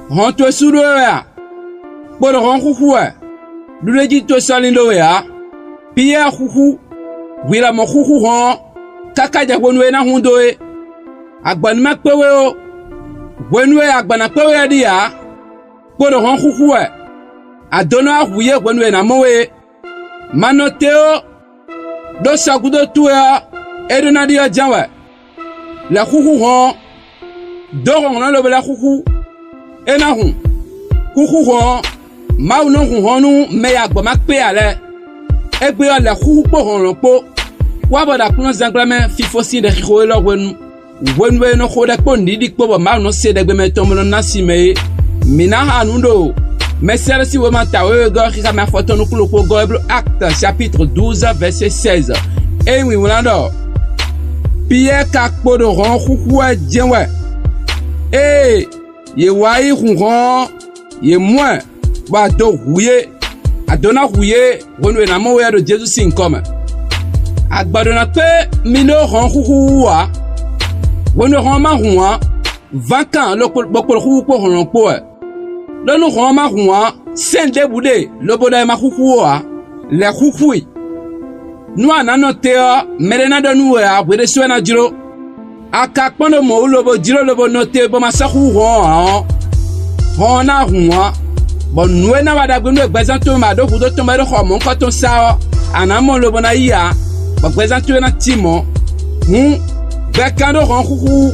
hon to sudo ya por hon khukhua lule ji to salindo ya pia khukhu wila mo khukhu hon kakaja wonwe na hundoe agban makpewe o wenwe agbana pewe dia por hon khukhua adona huye wenwe na mowe manoteo do sagudo tuya edona dia janwa la khukhu hon doron na lo la khukhu enahun khukhu hon mauno honu me agba makpe ale egbe ala khukhu po hon lopo wa boda kuno zanglame fifosi de khiro lo wenwe no khoda po ndidi po ma no se de gbe me tomlo nasime mina hanundo mesere si wema tawe go khika ma foto no kulo ko go acte chapitre 12 verset 16 et oui wulando Pierre kakpo de ron khukhu ajenwe ye wai ron ye moins ba do huye adona huye wonwe na mo de Jesus sin comme agbado na pe mino ron khukhu wa wonwe ron ma ron 20 ans lo bokol khukhu ko ron po lo no ron ma ron sen debude lo boda ma khukhu wa le khukhu Noa na notea merena do nuwa wede suena jiro akakpono mo lobo jiro lobo note bo masahu ho na huwa bo nuena wada gbe gbezanto ma do hudo to mero ho mo nko to sa anamo lobo na iya bo gbezanto na timo bekando ron ku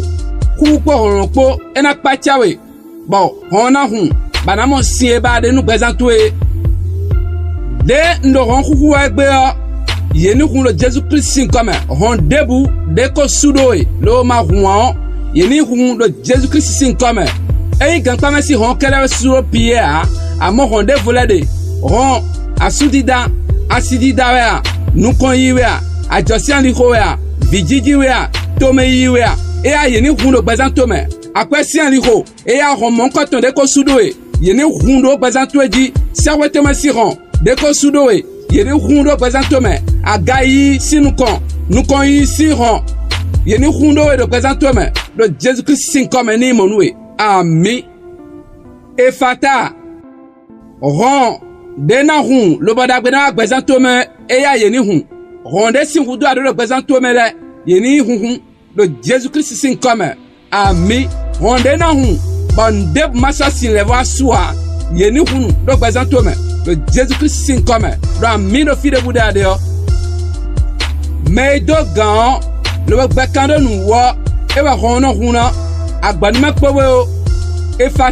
ko po ena pachawe bo ho na banamo sie ba de nu gbezanto de ndo ron ku egbe yeni kun lo Jesus Christ comme hon debu de ko sudoe lo ma huan yeni kun lo Jesus Christ comme gan pa si hon kele suro Pierre amo hon de volade hon asudida asidida wa nu kon yiwe a josian li ko wa bijiji wa tome yiwe yeni kun lo bazan tome akwesian li ko hon mon ko ton de ko sudoe yeni kun lo bazan toji sawete ma si hon de ko sudoe yeni hundo présentome agayi sinukon nukon yi siron yeni hundo de présentome le Jésus Christ sin comme ni monwe ami efata ron denahun lo badagbe présentome eya yeni hun ronde sin hundo ado de présentome le yeni hun le Jésus Christ sin comme ami ronde nahun bande massa sin le voix soa yeni hun de présentome le Jésus Christ sin comme dans mino fi de bouda de mais dogan le bekando nu wo e wa hono huna agbanima powo e fa